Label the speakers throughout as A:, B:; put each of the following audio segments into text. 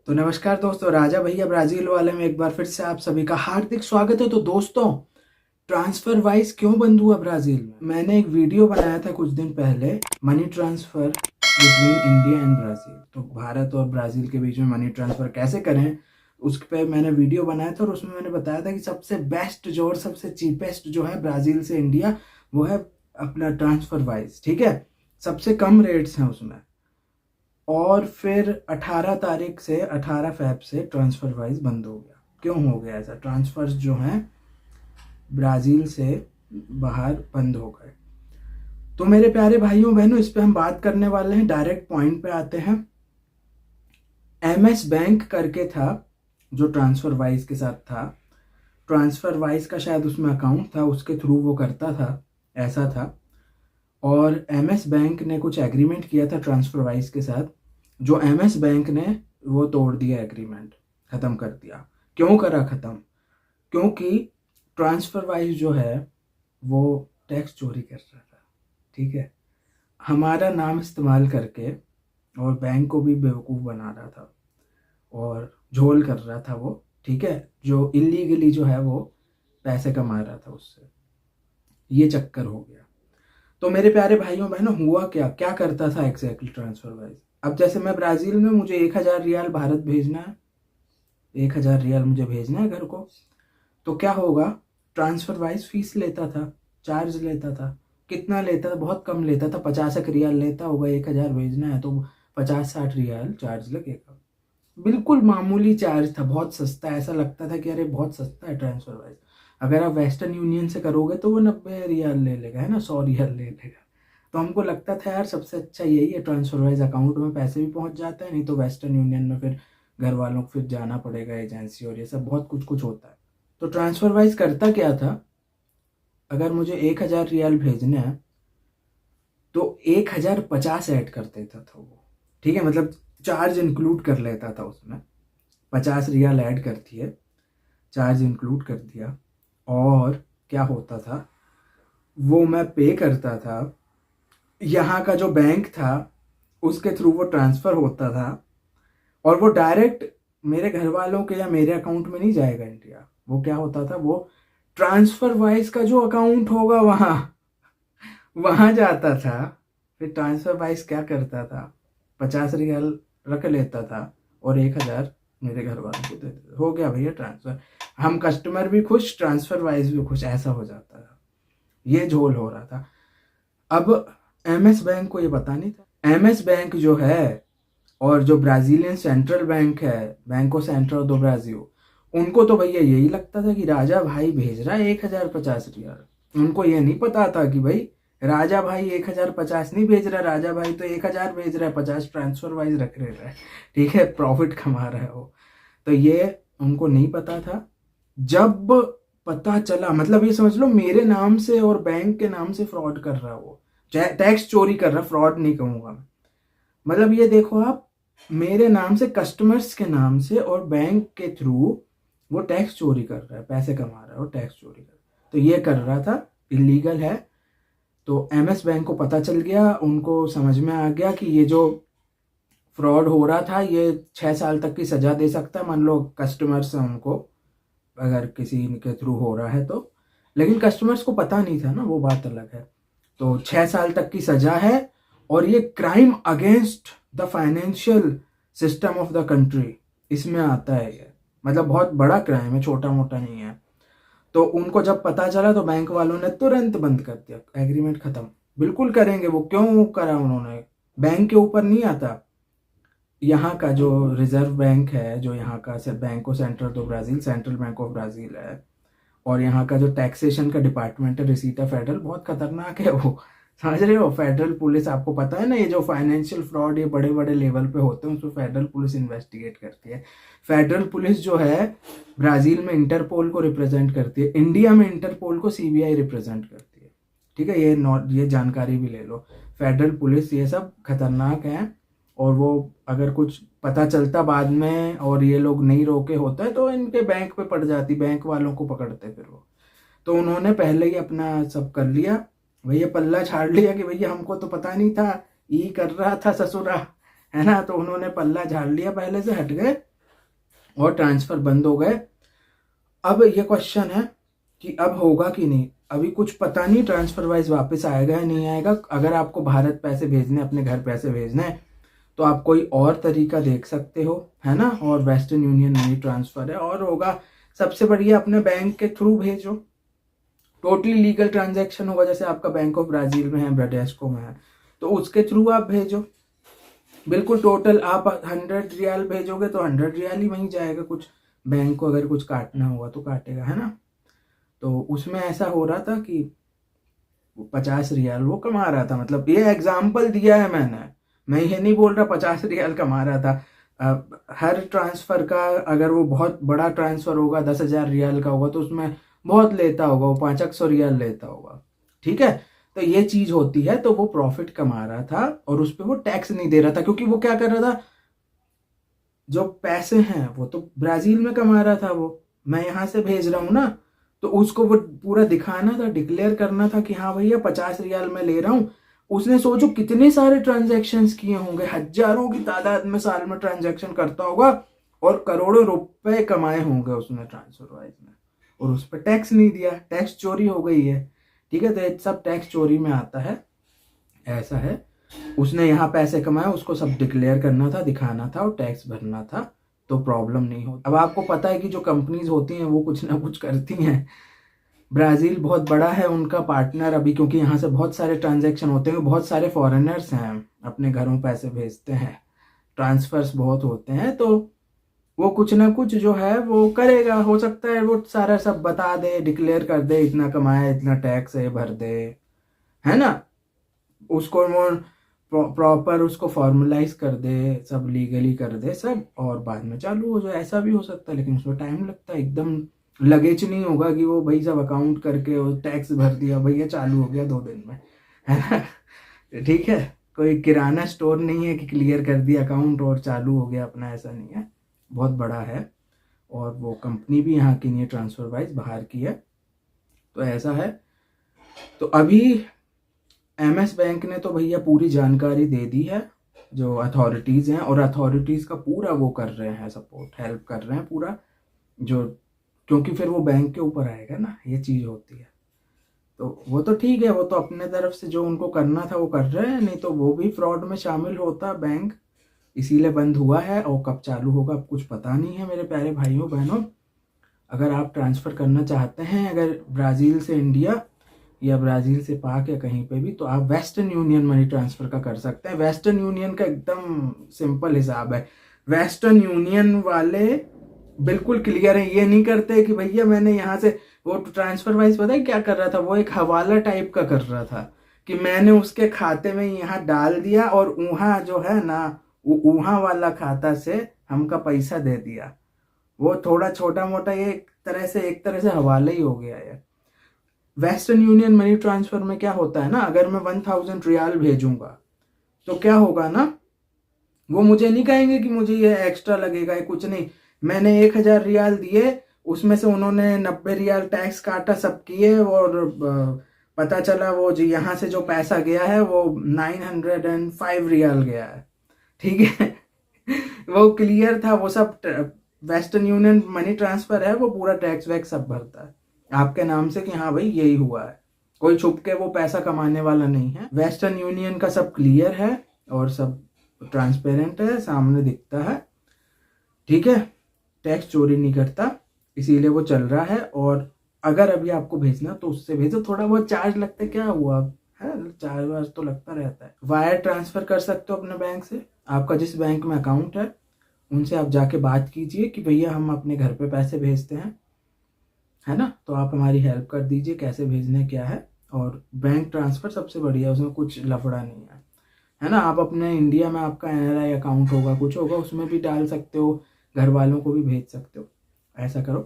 A: तो नमस्कार दोस्तों, राजा भैया ब्राज़ील वाले में एक बार फिर से आप सभी का हार्दिक स्वागत है। तो दोस्तों, ट्रांसफर वाइज क्यों बंद हुआ ब्राज़ील में? मैंने एक वीडियो बनाया था कुछ दिन पहले, money transfer between India and Brazil. तो भारत और ब्राज़ील के बीच में मनी ट्रांसफ़र कैसे करें, उस पे मैंने वीडियो बनाया था और उसमें मैंने बताया था कि सबसे बेस्ट जो और सबसे चीपेस्ट जो है ब्राज़ील से इंडिया, वो है अपना ट्रांसफ़र वाइज। ठीक है, सबसे कम रेट्स हैं उसमें। और फिर 18 तारीख से 18 फ़ैब से ट्रांसफ़र वाइज बंद हो गया। क्यों हो गया ऐसा? ट्रांसफ़र्स जो हैं ब्राज़ील से बाहर बंद हो गए। तो मेरे प्यारे भाइयों बहनों, इस पे हम बात करने वाले हैं। डायरेक्ट पॉइंट पे आते हैं। एमएस बैंक करके था जो ट्रांसफ़र वाइज के साथ था। ट्रांसफ़र वाइज का शायद उसमें अकाउंट था, उसके थ्रू वो करता था, ऐसा था। और एमएस बैंक ने कुछ एग्रीमेंट किया था ट्रांसफ़र वाइज के साथ, जो एमएस बैंक ने वो तोड़ दिया, एग्रीमेंट ख़त्म कर दिया। क्यों करा ख़त्म? क्योंकि ट्रांसफ़र वाइज जो है वो टैक्स चोरी कर रहा था। ठीक है, हमारा नाम इस्तेमाल करके और बैंक को भी बेवकूफ़ बना रहा था और झोल कर रहा था वो। ठीक है, जो इलीगली जो है वो पैसे कमा रहा था उससे, ये चक्कर हो गया। तो मेरे प्यारे भाइयों बहनों, हुआ क्या क्या करता था एग्जैक्टली ट्रांसफ़र वाइज? अब जैसे मैं ब्राज़ील में, मुझे 1000 रियाल भारत भेजना है, 1000 रियाल मुझे भेजना है घर को। तो क्या होगा, ट्रांसफ़र वाइज फीस लेता था, चार्ज लेता था। कितना लेता था? बहुत कम लेता था, 50 एक रियाल लेता होगा। 1000 भेजना है तो 50-60 रियाल चार्ज लगेगा। बिल्कुल मामूली चार्ज था, बहुत सस्ता। ऐसा लगता था कि अरे बहुत सस्ता है ट्रांसफ़र वाइज। अगर आप वेस्टर्न यूनियन से करोगे तो वो 90 रियाल ले लेगा, है ना, 100 रियाल ले लेगा। तो हमको लगता था यार सबसे अच्छा यही है, ट्रांसफ़र वाइज अकाउंट में पैसे भी पहुंच जाते हैं। नहीं तो वेस्टर्न यूनियन में फिर घर वालों को फिर जाना पड़ेगा एजेंसी, और ये सब बहुत कुछ कुछ होता है। तो ट्रांसफ़र वाइज करता क्या था, अगर मुझे 1000 रियाल भेजने हैं तो 1050 ऐड कर देता था वो। ठीक है, मतलब चार्ज इंक्लूड कर लेता था उसमें। 50 रियाल ऐड कर दिए, चार्ज इंक्लूड कर दिया। और क्या होता था, वो मैं पे करता था। यहाँ का जो बैंक था उसके थ्रू वो ट्रांसफ़र होता था, और वो डायरेक्ट मेरे घर वालों के या मेरे अकाउंट में नहीं जाएगा इंडिया। वो क्या होता था, वो ट्रांसफ़र वाइज का जो अकाउंट होगा वहाँ वहाँ जाता था। फिर ट्रांसफ़र वाइज क्या करता था, 50 रियाल रख लेता था और 1000 मेरे घर वालों को दे देता। हो गया भैया ट्रांसफ़र। हम कस्टमर भी खुश, ट्रांसफ़र वाइज भी खुश, ऐसा हो जाता था। ये झोल हो रहा था। अब एमएस बैंक को ये पता नहीं था। एमएस बैंक जो है और जो ब्राज़ीलियन सेंट्रल बैंक है, बैंको सेंट्रल दो ब्राज़ील, उनको तो भैया यही लगता था कि राजा भाई भेज रहा है 1050 रियाल। उनको ये नहीं पता था कि भाई राजा भाई 1050 नहीं भेज रहा, राजा भाई तो 1000 भेज रहा है, 50 ट्रांसफ़र वाइज रख रहा है। ठीक है, प्रॉफिट कमा रहा है वो। तो ये उनको नहीं पता था। जब पता चला, मतलब ये समझ लो मेरे नाम से और बैंक के नाम से फ्रॉड कर रहा है वो, टैक्स चोरी कर रहा, फ्रॉड नहीं कहूँगा मैं। मतलब ये देखो आप, मेरे नाम से, कस्टमर्स के नाम से और बैंक के थ्रू वो टैक्स चोरी कर रहा है, पैसे कमा रहा है और टैक्स चोरी कर रहा है। तो ये कर रहा था, इलीगल है। तो एमएस बैंक को पता चल गया, उनको समझ में आ गया कि ये जो फ्रॉड हो रहा था ये 6 साल तक की सज़ा दे सकता है। मान लो कस्टमर्स हैं उनको, अगर किसी के थ्रू हो रहा है तो। लेकिन कस्टमर्स को पता नहीं था ना, वो बात अलग है। तो 6 साल तक की सज़ा है, और ये crime against the financial system of the country इसमें आता है ये। मतलब बहुत बड़ा क्राइम है, छोटा मोटा नहीं है। तो उनको जब पता चला तो बैंक वालों ने तुरंत बंद कर दिया, एग्रीमेंट ख़त्म। बिल्कुल करेंगे वो, क्यों करा उन्होंने? बैंक के ऊपर नहीं आता। यहाँ का जो रिजर्व बैंक है, जो यहाँ का बैंको सेंट्रल दो Brazil, central bank of Brazil है, और यहाँ का जो टैक्सेशन का डिपार्टमेंट है, रिसीटा फेडरल, बहुत खतरनाक है वो। समझ रहे हो? फेडरल पुलिस, आपको पता है ना, ये जो फाइनेंशियल फ्रॉड ये बड़े बड़े लेवल पे होते हैं उसको फेडरल पुलिस इन्वेस्टिगेट करती है। फेडरल पुलिस जो है ब्राज़ील में इंटरपोल को रिप्रेजेंट करती है, इंडिया में इंटरपोल को सीबीआई रिप्रेजेंट करती है। ठीक है, ये जानकारी भी ले लो। फेडरल पुलिस ये सब खतरनाक है, और वो अगर कुछ पता चलता बाद में और ये लोग नहीं रोके होते तो इनके बैंक पे पड़ जाती, बैंक वालों को पकड़ते फिर वो। तो उन्होंने पहले ही अपना सब कर लिया भैया, पल्ला झाड़ लिया कि भैया हमको तो पता नहीं था, ये कर रहा था ससुरा, है ना। तो उन्होंने पल्ला झाड़ लिया, पहले से हट गए और ट्रांसफ़र बंद हो गए। अब ये क्वेश्चन है कि अब होगा कि नहीं, अभी कुछ पता नहीं ट्रांसफ़र वाइज वापस आएगा या नहीं आएगा। अगर आपको भारत पैसे भेजने, अपने घर पैसे भेजने हैं, तो आप कोई और तरीका देख सकते हो, है ना। और वेस्टर्न यूनियन मनी ट्रांसफ़र है, और होगा सबसे बढ़िया अपने बैंक के थ्रू भेजो, टोटली लीगल ट्रांजैक्शन होगा। जैसे आपका बैंक ऑफ ब्राज़ील में है, ब्राडेस्को में है, तो उसके थ्रू आप भेजो, बिल्कुल टोटल। आप 100 रियाल भेजोगे तो 100 रियाल ही वहीं जाएगा, कुछ बैंक को अगर कुछ काटना होगा तो काटेगा, है ना। तो उसमें ऐसा हो रहा था कि 50 रियाल वो कमा रहा था, मतलब ये एग्जाम्पल दिया है मैंने, मैं ये नहीं बोल रहा 50 रियाल कमा रहा था। हर ट्रांसफ़र का अगर वो बहुत बड़ा ट्रांसफ़र होगा, 10,000 रियाल का होगा, तो उसमें बहुत लेता होगा, वो 500 रियाल लेता होगा, ठीक है। तो ये चीज़ होती है, तो वो प्रॉफिट कमा रहा था और उस पर वो टैक्स नहीं दे रहा था, क्योंकि वो क्या कर रहा था, जो पैसे हैं वो तो ब्राज़ील में कमा रहा था, वो मैं यहाँ से भेज रहा हूँ ना, तो उसको वो पूरा दिखाना था, डिक्लेयर करना था कि हाँ भैया 50 रियाल मैं ले रहा हूँ। उसने सोचो कितने सारे ट्रांजैक्शंस किए होंगे, हजारों की तादाद में साल में ट्रांजैक्शन करता होगा, और करोड़ों रुपए कमाए होंगे उसने ट्रांसफर वाइज में, और उस पर टैक्स नहीं दिया, टैक्स चोरी हो गई है, ठीक है। तो ये सब टैक्स चोरी में आता है, ऐसा है। उसने यहाँ पैसे कमाए, उसको सब डिक्लेयर करना था, दिखाना था और टैक्स भरना था, तो प्रॉब्लम नहीं होती। अब आपको पता है कि जो कंपनीज होती हैं वो कुछ ना कुछ करती हैं। ब्राज़ील बहुत बड़ा है उनका पार्टनर अभी, क्योंकि यहाँ से बहुत सारे ट्रांजैक्शन होते हैं, बहुत सारे फॉरेनर्स हैं अपने घरों पैसे भेजते हैं, ट्रांसफर्स बहुत होते हैं, तो वो कुछ ना कुछ जो है वो करेगा। हो सकता है वो सारा सब बता दे, डिक्लेयर कर दे, इतना कमाया, इतना टैक्स है, भर दे, है ना। उसको वो प्रॉपर उसको फॉर्मलाइज कर दे, सब लीगली कर दे सब, और बाद में चालू हो जाए। ऐसा भी हो सकता है, लेकिन उसमें टाइम लगता है। एकदम लगेज नहीं होगा कि वो भाई सब अकाउंट करके और टैक्स भर दिया, भैया चालू हो गया 2 दिन में, है ना। ठीक है, कोई किराना स्टोर नहीं है कि क्लियर कर दिया अकाउंट और चालू हो गया अपना, ऐसा नहीं है, बहुत बड़ा है। और वो कंपनी भी यहाँ की नहीं है, ट्रांसफर वाइज बाहर की है, तो ऐसा है। तो अभी MS बैंक ने तो भैया पूरी जानकारी दे दी है जो अथॉरिटीज़ हैं, और अथॉरिटीज़ का पूरा वो कर रहे हैं, सपोर्ट हेल्प कर रहे हैं पूरा, जो क्योंकि फिर वो बैंक के ऊपर आएगा ना, ये चीज़ होती है। तो वो तो ठीक है, वो तो अपने तरफ से जो उनको करना था वो कर रहे हैं, नहीं तो वो भी फ्रॉड में शामिल होता बैंक, इसीलिए बंद हुआ है। और कब चालू होगा अब कुछ पता नहीं है मेरे प्यारे भाइयों बहनों। अगर आप ट्रांसफ़र करना चाहते हैं, अगर ब्राज़ील से इंडिया या ब्राज़ील से पाक या कहीं पे भी, तो आप वेस्टर्न यूनियन मनी ट्रांसफ़र का कर सकते हैं। वेस्टर्न यूनियन का एकदम सिंपल हिसाब है। वेस्टर्न यूनियन वाले बिल्कुल क्लियर है, ये नहीं करते कि भैया मैंने यहाँ से, वो ट्रांसफ़र वाइज पता है क्या कर रहा था, वो एक हवाला टाइप का कर रहा था कि मैंने उसके खाते में यहाँ डाल दिया और वहाँ जो है ना, वहाँ वाला खाता से हमका पैसा दे दिया। वो थोड़ा छोटा मोटा ये एक तरह से हवाला ही हो गया है। वेस्टर्न यूनियन मनी ट्रांसफ़र में क्या होता है ना, अगर मैं 1000 रियाल भेजूंगा तो क्या होगा ना, वो मुझे नहीं कहेंगे कि मुझे ये एक्स्ट्रा लगेगा, ये कुछ नहीं। मैंने 1000 रियाल दिए, उसमें से उन्होंने 90 रियाल टैक्स काटा, सब किए, और पता चला वो जी यहाँ से जो पैसा गया है वो 905 रियाल गया है, ठीक है। वो क्लियर था, वो सब वेस्टर्न यूनियन मनी ट्रांसफ़र है, वो पूरा टैक्स वैक्स सब भरता है आपके नाम से कि हाँ भाई यही हुआ है, कोई छुप के वो पैसा कमाने वाला नहीं है। वेस्टर्न यूनियन का सब क्लियर है और सब ट्रांसपेरेंट है, सामने दिखता है, ठीक है, टैक्स चोरी नहीं करता, इसीलिए वो चल रहा है। और अगर अभी आपको भेजना तो उससे भेजो, थोड़ा बहुत चार्ज लगता है, क्या हुआ है, चार्ज वार्ज तो लगता रहता है। वायर ट्रांसफ़र कर सकते हो अपने बैंक से, आपका जिस बैंक में अकाउंट है उनसे आप जाके बात कीजिए कि भैया हम अपने घर पे पैसे भेजते हैं, है ना, तो आप हमारी हेल्प कर दीजिए, कैसे भेजने क्या है। और बैंक ट्रांसफ़र सबसे बढ़िया, उसमें कुछ लफड़ा नहीं है ना। आप अपने इंडिया में आपका NRI अकाउंट होगा, कुछ होगा, उसमें भी डाल सकते हो, घर वालों को भी भेज सकते हो, ऐसा करो।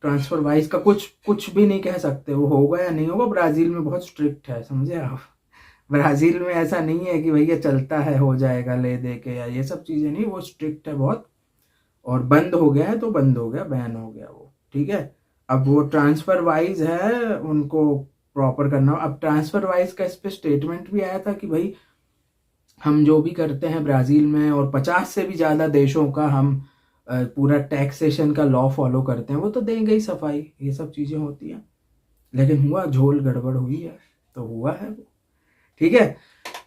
A: ट्रांसफ़र वाइज का कुछ भी नहीं कह सकते, वो होगा या नहीं होगा। ब्राज़ील में बहुत स्ट्रिक्ट है, समझे आप। ब्राज़ील में ऐसा नहीं है कि भैया चलता है, हो जाएगा ले दे के, या ये सब चीज़ें नहीं, वो स्ट्रिक्ट है बहुत। और बंद हो गया है तो बंद हो गया, बैन हो गया वो, ठीक है। अब वो ट्रांसफ़र वाइज है, उनको प्रॉपर करना। अब ट्रांसफ़र वाइज का इस पर स्टेटमेंट भी आया था कि भाई हम जो भी करते हैं ब्राज़ील में, और 50 से भी ज़्यादा देशों का हम पूरा टैक्सेशन का लॉ फॉलो करते हैं, वो तो देंगे ही सफाई, ये सब चीज़ें होती हैं। लेकिन हुआ झोल गड़बड़ हुई है, तो हुआ है वो। ठीक है,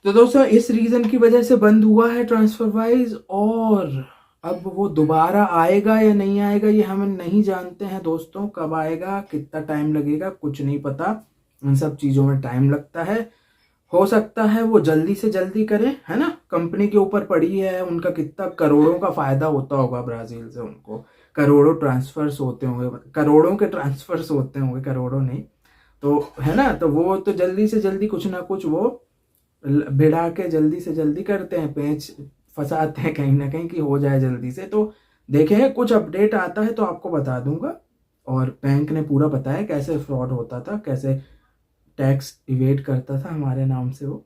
A: तो दोस्तों इस रीज़न की वजह से बंद हुआ है ट्रांसफरवाइज, और अब वो दोबारा आएगा या नहीं आएगा ये हम नहीं जानते हैं दोस्तों। कब आएगा, कितना टाइम लगेगा, कुछ नहीं पता। इन सब चीज़ों में टाइम लगता है। हो सकता है वो जल्दी से जल्दी करें, है ना। कंपनी के ऊपर पड़ी है, उनका कितना करोड़ों का फायदा होता होगा ब्राज़ील से, उनको करोड़ों ट्रांसफर्स होते होंगे, करोड़ों के ट्रांसफर्स होते होंगे, करोड़ों नहीं तो, है ना। तो वो तो जल्दी से जल्दी कुछ ना कुछ वो भिड़ा के जल्दी से जल्दी करते हैं, पेंच फंसाते हैं कहीं ना कहीं कि हो जाए जल्दी से। तो देखें, कुछ अपडेट आता है तो आपको बता दूंगा। और बैंक ने पूरा बताया कैसे फ्रॉड होता था, कैसे टैक्स इवेट करता था हमारे नाम से वो।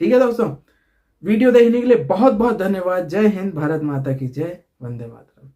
A: ठीक है दोस्तों, वीडियो देखने के लिए बहुत बहुत धन्यवाद। जय हिंद, भारत माता की जय, वंदे मातरम।